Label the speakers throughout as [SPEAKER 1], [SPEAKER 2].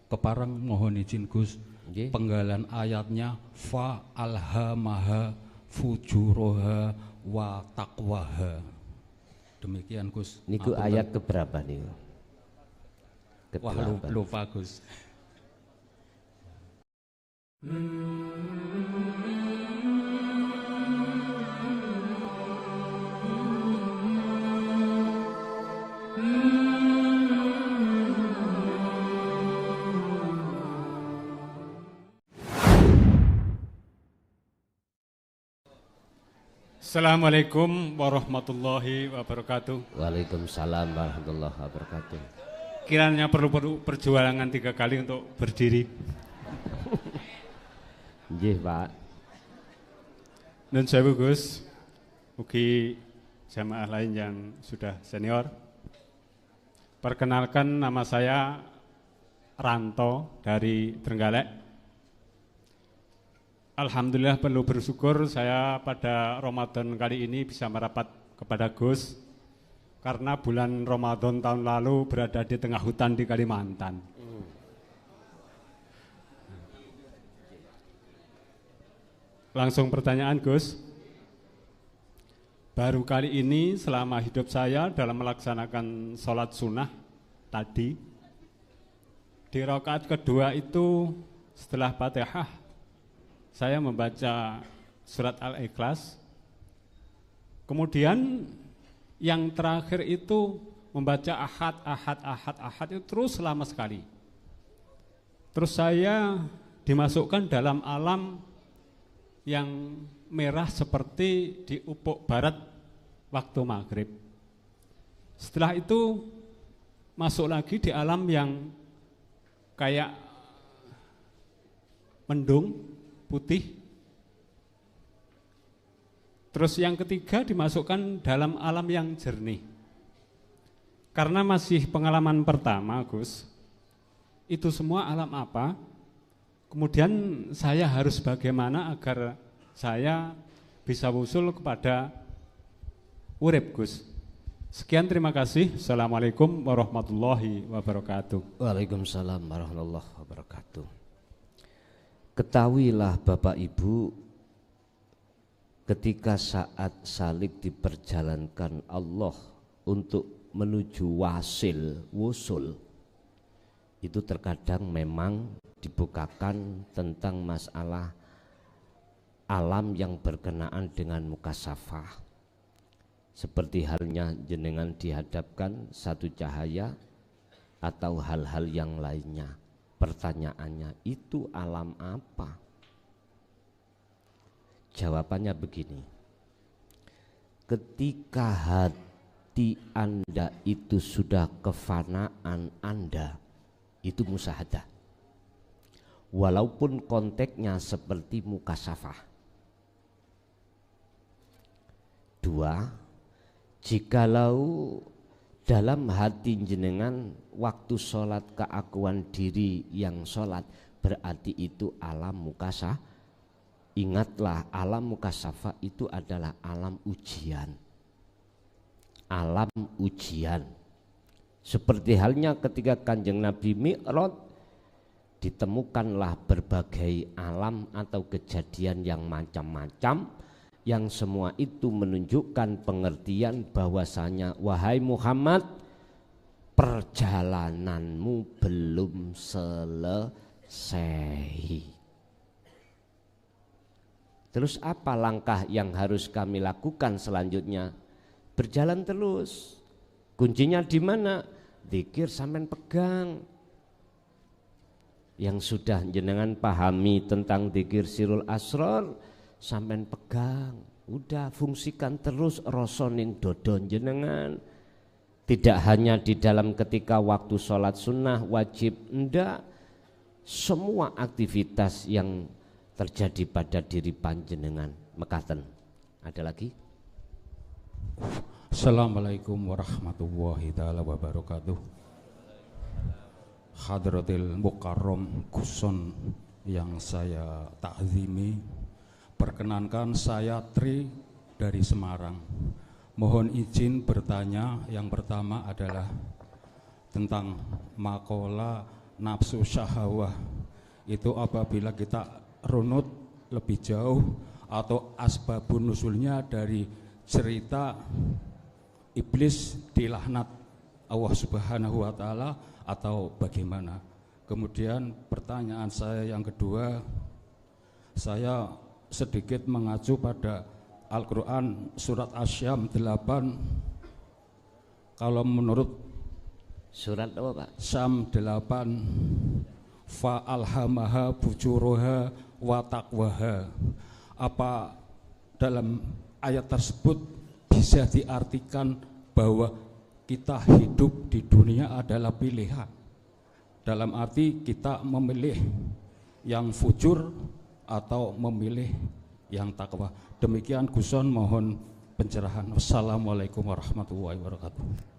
[SPEAKER 1] Kepareng mohon izin Gus, penggalan ayatnya fa alhamaha fujuraha wa taqwaha. Demikian Gus.
[SPEAKER 2] Niku ayat keberapa niku?
[SPEAKER 1] Wah lupa Gus.
[SPEAKER 3] Assalamualaikum warahmatullahi wabarakatuh.
[SPEAKER 2] Waalaikumsalam warahmatullahi wabarakatuh.
[SPEAKER 3] Kiranya perlu perjuangan 3 kali untuk berdiri.
[SPEAKER 2] Nggih, Pak.
[SPEAKER 3] Nun sewu Gus, mugi jamaah lain yang sudah senior. Perkenalkan, nama saya Ranto dari Trenggalek. Alhamdulillah perlu bersyukur saya pada Ramadan kali ini bisa merapat kepada Gus karena bulan Ramadan tahun lalu berada di tengah hutan di Kalimantan. Langsung pertanyaan Gus. Baru kali ini selama hidup saya dalam melaksanakan sholat sunnah tadi, di rakaat kedua itu setelah Fatihah saya membaca surat Al-Ikhlas, kemudian yang terakhir itu membaca ahad itu terus lama sekali. Terus saya dimasukkan dalam alam yang merah seperti di ufuk barat waktu maghrib. Setelah itu masuk lagi di alam yang kayak mendung putih. Terus yang ketiga dimasukkan dalam alam yang jernih. Karena masih pengalaman pertama Gus, itu semua alam apa? Kemudian saya harus bagaimana agar saya bisa wusul kepada urip Gus. Sekian, terima kasih. Assalamualaikum warahmatullahi wabarakatuh.
[SPEAKER 2] Waalaikumsalam warahmatullahi wabarakatuh. Ketahuilah Bapak Ibu, ketika saat salib diperjalankan Allah untuk menuju wusul, itu terkadang memang dibukakan tentang masalah alam yang berkenaan dengan mukasafah. Seperti halnya jenengan dihadapkan satu cahaya atau hal-hal yang lainnya. Pertanyaannya, itu alam apa? Jawabannya begini. Ketika hati Anda itu sudah kefanaan Anda, itu musyahadah. Walaupun konteksnya seperti mukasafah. 2, jikalau dalam hati jenengan waktu sholat keakuan diri yang sholat, berarti itu alam mukasafah. Ingatlah, alam mukasafah itu adalah alam ujian. Alam ujian. Seperti halnya ketika Kanjeng Nabi Mi'raj, ditemukanlah berbagai alam atau kejadian yang macam-macam, yang semua itu menunjukkan pengertian bahwasanya wahai Muhammad, perjalananmu belum selesai. Terus apa langkah yang harus kami lakukan selanjutnya? Berjalan terus. Kuncinya di mana? Dzikir sampean pegang. Yang sudah jenengan pahami tentang dzikir sirul asrar, sampean pegang, udah fungsikan terus rosoning dodon jenengan. Tidak hanya di dalam ketika waktu sholat sunnah wajib, enggak, semua aktivitas yang terjadi pada diri panjenengan. Mekaten. Ada lagi?
[SPEAKER 1] Assalamualaikum warahmatullahi taala wabarakatuh. Hadratil Mukarram Guson yang saya takzimi, perkenankan saya Tri dari Semarang. Mohon izin bertanya. Yang pertama adalah tentang makola nafsu syahwah itu apabila kita runut lebih jauh atau asbabun nusulnya dari cerita iblis dilaknat Allah Subhanahu wa taala atau bagaimana? Kemudian pertanyaan saya yang kedua, saya sedikit mengacu pada Al-Qur'an surat Asy-Syam 8. Kalau menurut
[SPEAKER 2] surat apa, Pak?
[SPEAKER 1] Syam 8, fa alhamaha fujuruha wa taqwaha. Apa dalam ayat tersebut bisa diartikan bahwa kita hidup di dunia adalah pilihan, dalam arti kita memilih yang fujur atau memilih yang takwa. Demikian Guson, mohon pencerahan. Wassalamualaikum warahmatullahi wabarakatuh.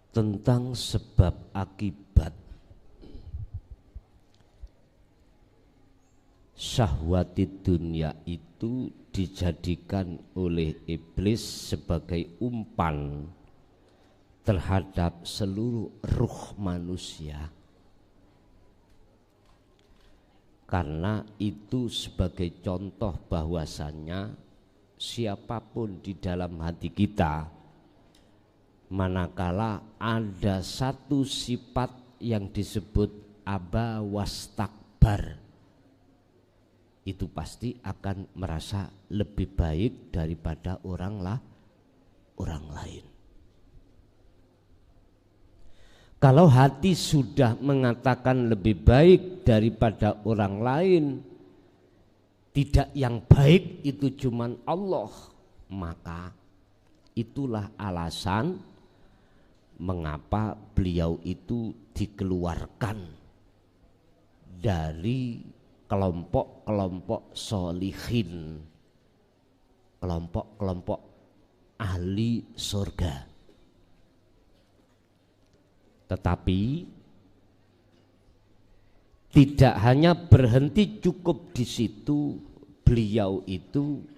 [SPEAKER 2] Tentang sebab akibat syahwati dunia itu dijadikan oleh iblis sebagai umpan terhadap seluruh ruh manusia, karena itu sebagai contoh bahwasannya siapapun di dalam hati kita, manakala ada satu sifat yang disebut aba wastakbar, itu pasti akan merasa lebih baik daripada orang lain. Kalau hati sudah mengatakan lebih baik daripada orang lain, tidak yang baik itu cuman Allah, maka itulah alasan mengapa beliau itu dikeluarkan dari kelompok-kelompok solihin, kelompok-kelompok ahli surga. Tetapi tidak hanya berhenti cukup di situ, beliau itu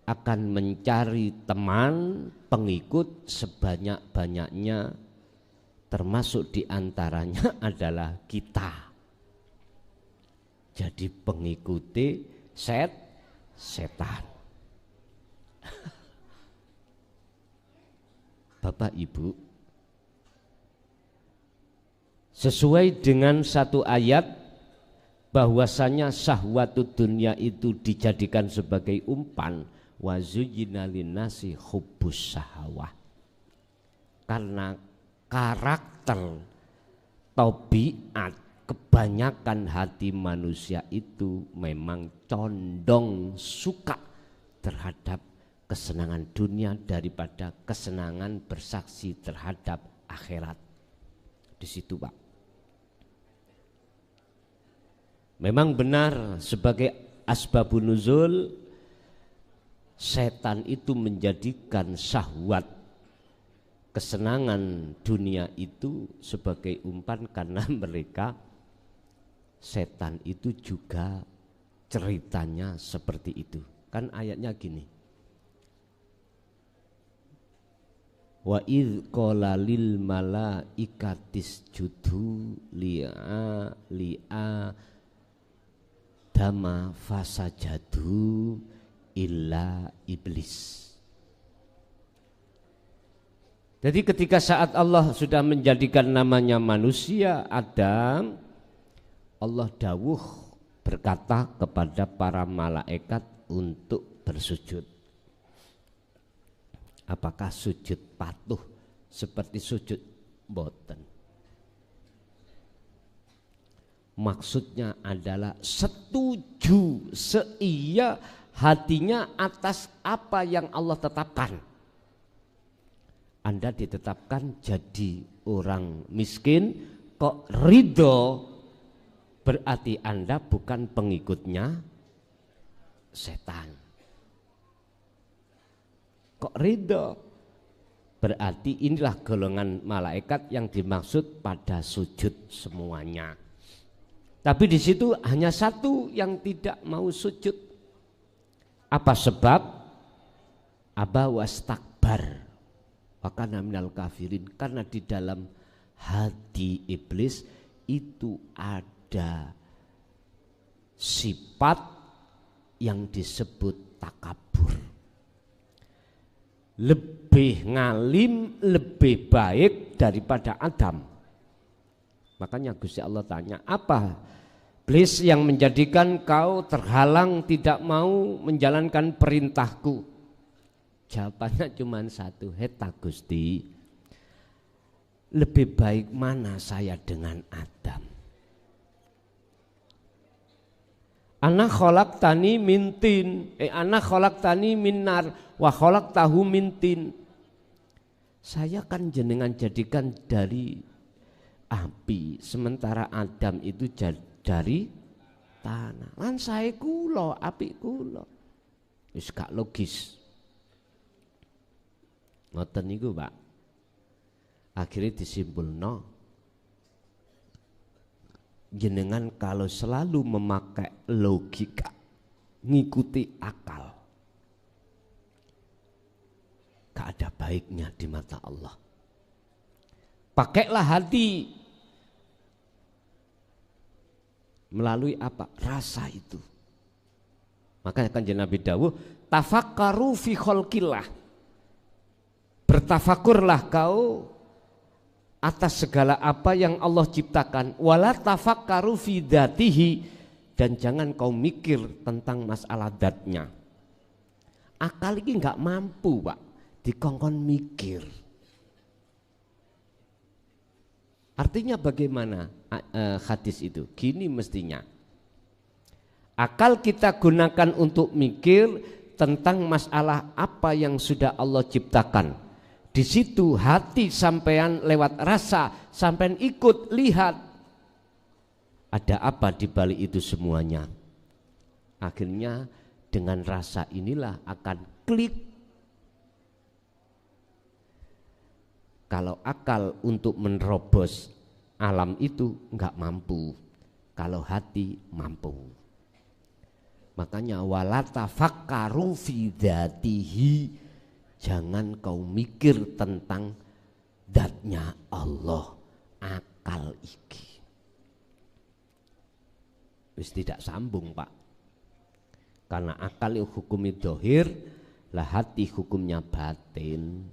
[SPEAKER 2] akan mencari teman, pengikut sebanyak-banyaknya, termasuk diantaranya adalah kita. Jadi pengikuti setan. Bapak Ibu, sesuai dengan satu ayat bahwasanya syahwatud dunia itu dijadikan sebagai umpan, wa zuyyina linnasi hubbus syahawah, karena karakter tabiat kebanyakan hati manusia itu memang condong suka terhadap kesenangan dunia daripada kesenangan bersaksi terhadap akhirat. Di situ, Pak. Memang benar sebagai asbabun nuzul, setan itu menjadikan syahwat kesenangan dunia itu sebagai umpan, karena mereka, setan itu juga ceritanya seperti itu. Kan ayatnya gini, wa idh qala lil malaikatis judu li'a dama fasajadu illa iblis. Jadi ketika saat Allah sudah menjadikan namanya manusia Adam, Allah dawuh berkata kepada para malaikat untuk bersujud. Apakah sujud patuh seperti sujud? Boten. Maksudnya adalah setuju, seia hatinya atas apa yang Allah tetapkan. Anda ditetapkan jadi orang miskin, kok ridho, berarti Anda bukan pengikutnya setan. Kok ridho? Berarti inilah golongan malaikat yang dimaksud pada sujud semuanya. Tapi di situ hanya satu yang tidak mau sujud. Apa sebab? Aba wastakbar wa kana minal kafirin. Karena di dalam hati iblis itu ada sifat yang disebut takabur. Lebih ngalim, lebih baik daripada Adam. Makanya Gusti Allah tanya, apa iblis yang menjadikan kau terhalang tidak mau menjalankan perintahku? Jawabannya cuma satu, heta Gusti, lebih baik mana saya dengan Adam? Ana khalaqtani min tin, ana khalaqtani min nar wa khalaqtahu min tin. Saya kan jenengan jadikan dari api, sementara Adam itu dari tanah. Lan saya kula, api kula. Wis gak logis. Ngoten niku, Pak. Akhirnya disimpulno, jenengan kalau selalu memakai logika, ngikuti akal, gak ada baiknya di mata Allah. Pakailah hati. Melalui apa? Rasa itu. Makanya kan Nabi dawuh, tafakkaru fi khalqillah. Bertafakurlah kau atas segala apa yang Allah ciptakan. Wala tafakkaru fi dzatihi, dan jangan kau mikir tentang masalah dzatnya. Akal ini enggak mampu, Pak, dikongkon mikir. Artinya bagaimana hadis itu? Gini mestinya. Akal kita gunakan untuk mikir tentang masalah apa yang sudah Allah ciptakan. Di situ hati sampean lewat rasa, sampean ikut lihat ada apa di balik itu semuanya. Akhirnya dengan rasa inilah akan klik. Kalau akal untuk menerobos alam itu enggak mampu, kalau hati mampu. Makanya wala tafakkaru fi dzatihi, jangan kau mikir tentang zatnya Allah. Akal iki wis tidak sambung, Pak. Karena akal itu hukumnya dohir, lah hati hukumnya batin.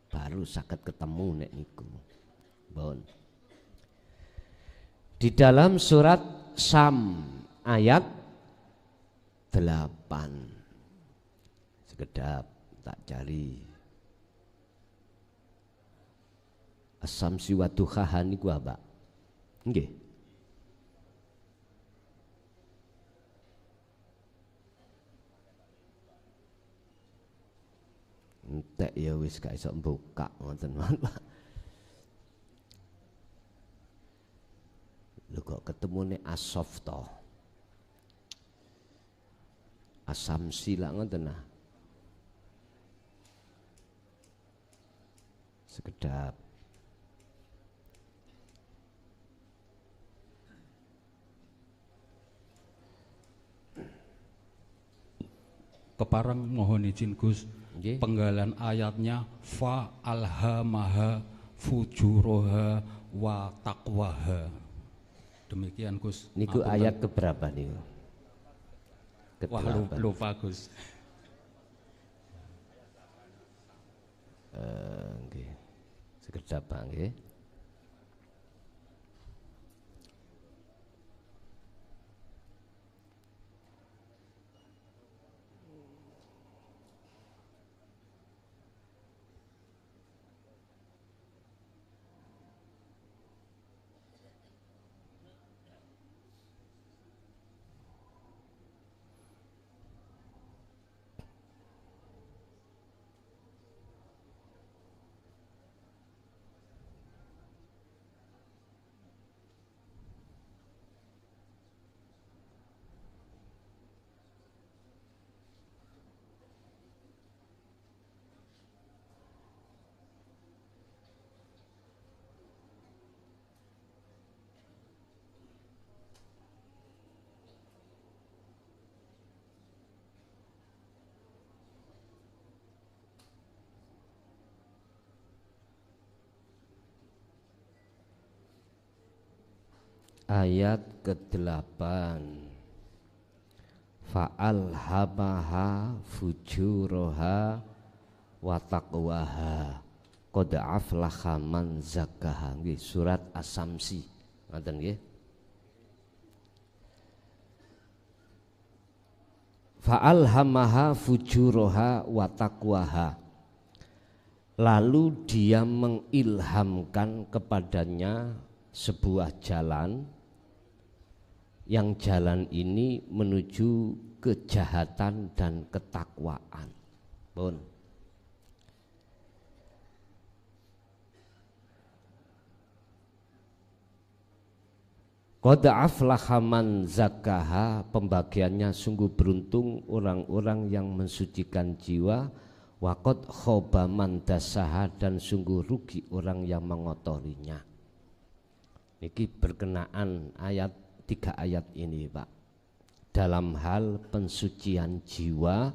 [SPEAKER 2] Baru sakit ketemu nek niku. Bon. Di dalam surat Sam ayat 8. Sekedap tak cari. As-samsi wa duhaha niku apa? Nggih. Entek ya wis gak iso buka ngoten Pak. Lho kok ketemune asof to. Asamsi lah ngoten nah. Sekedap.
[SPEAKER 1] Keparang mohon izin Gus.
[SPEAKER 2] Nggih.
[SPEAKER 1] Penggalan ayatnya fa alhamaha fujuroha wa taqwaha. Demikian Gus.
[SPEAKER 2] Niku ayat keberapa niku?
[SPEAKER 1] Wah lupa Gus.
[SPEAKER 2] Nggih. Sekedap Pak nggih. Ayat ke-8. Fa'alhamaha fujuraha wa taqwaha qad aflaha man zakkaha. Nggih, surat As-Samsi. Ngoten nggih. Fa'alhamaha fujuraha wa taqwaha. Lalu dia mengilhamkan kepadanya sebuah jalan, yang jalan ini menuju kejahatan dan ketakwaan. Pun qad aflaha man zakkaha, pembagiannya sungguh beruntung orang-orang yang mensucikan jiwa. Wa qad khaba man dassaha, dan sungguh rugi orang yang mengotorinya. Niki berkenaan ayat 3 ayat ini, Pak. Dalam hal pensucian jiwa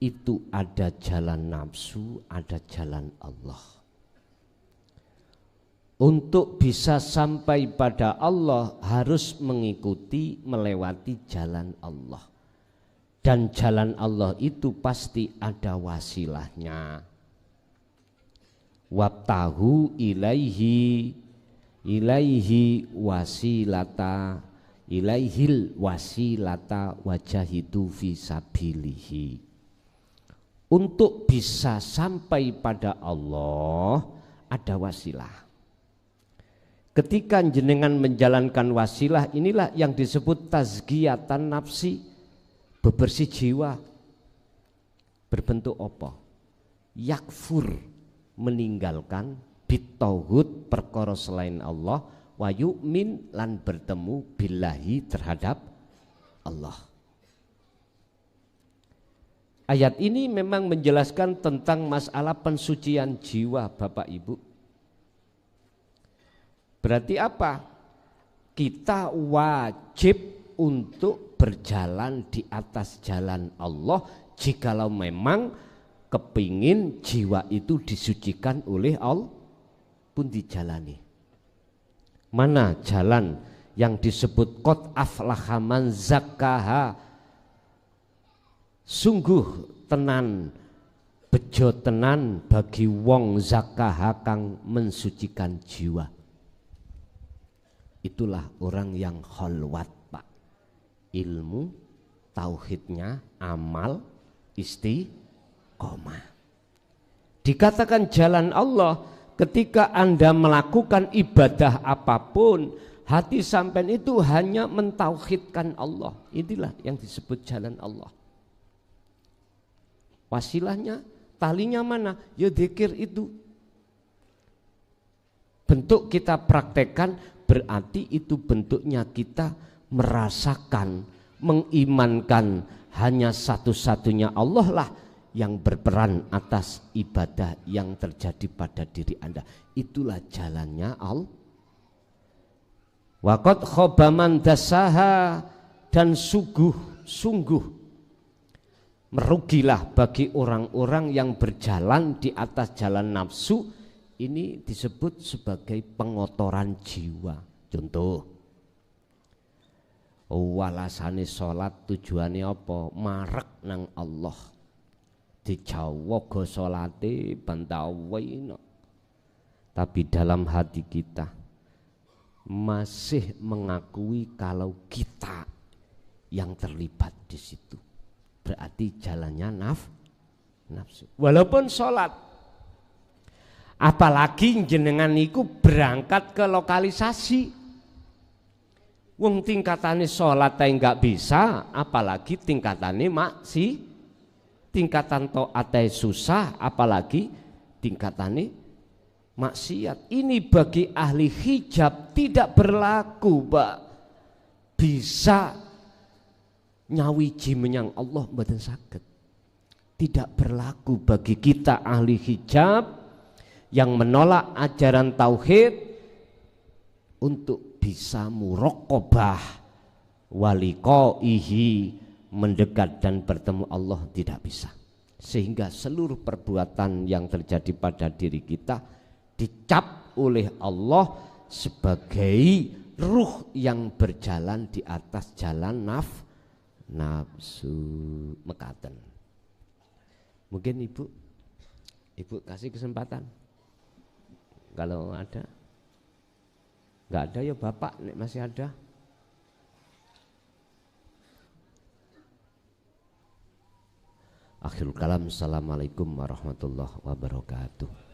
[SPEAKER 2] itu ada jalan nafsu, ada jalan Allah. Untuk bisa sampai pada Allah harus mengikuti, melewati jalan Allah. Dan jalan Allah itu pasti ada wasilahnya. Wabtahu ilaihi wasilata, ilaihil wasilata wajahidu fi sabilihi. Untuk bisa sampai pada Allah ada wasilah. Ketika jenengan menjalankan wasilah, inilah yang disebut tazkiyatan nafsi, bebersih jiwa. Berbentuk apa? Yakfur, meninggalkan, bitauhud, perkara selain Allah, wa yu'min, lan bertemu billahi, terhadap Allah. Ayat ini memang menjelaskan tentang masalah pensucian jiwa, Bapak Ibu. Berarti apa? Kita wajib untuk berjalan di atas jalan Allah jikalau memang kepingin jiwa itu disucikan oleh Allah pun dijalani. Mana jalan yang disebut qad aflaha man zakkaha, sungguh tenan, bejo tenan bagi wong zakkaha kang mensucikan jiwa. Itulah orang yang khalwat, Pak. Ilmu, tauhidnya, amal, istiqomah. Dikatakan jalan Allah, ketika Anda melakukan ibadah apapun, hati sampean itu hanya mentauhidkan Allah. Inilah yang disebut jalan Allah. Wasilahnya, talinya mana? Ya dzikir itu. Bentuk kita praktekkan, berarti itu bentuknya kita merasakan, mengimankan hanya satu-satunya Allah lah yang berperan atas ibadah yang terjadi pada diri Anda. Itulah jalannya Allah. Wa qad khaba man dassaha, dan sungguh merugilah bagi orang-orang yang berjalan di atas jalan nafsu. Ini disebut sebagai pengotoran jiwa. Contoh, walasane sholat tujuannya apa? Marek nang Allah. Dijawogo sholate bantawina. Tapi dalam hati kita masih mengakui kalau kita yang terlibat di situ. Berarti jalannya nafsu. Walaupun sholat, apalagi jenengan niku berangkat ke lokalisasi. Wong tingkatane sholat ae enggak bisa, apalagi tingkatane maksi. Tingkatan taat ae susah, apalagi tingkatane maksiat. Ini bagi ahli hijab tidak berlaku, Pak. Bisa nyawiji menyang Allah mboten saged. Tidak berlaku bagi kita ahli hijab yang menolak ajaran tauhid untuk bisa muraqabah waliqaihi, mendekat dan bertemu Allah, tidak bisa. Sehingga seluruh perbuatan yang terjadi pada diri kita dicap oleh Allah sebagai ruh yang berjalan di atas jalan nafsu mekaten. Mungkin ibu kasih kesempatan kalau ada. Nggak ada ya bapak, nek masih ada. Akhirul kalam, assalamualaikum warahmatullahi wabarakatuh.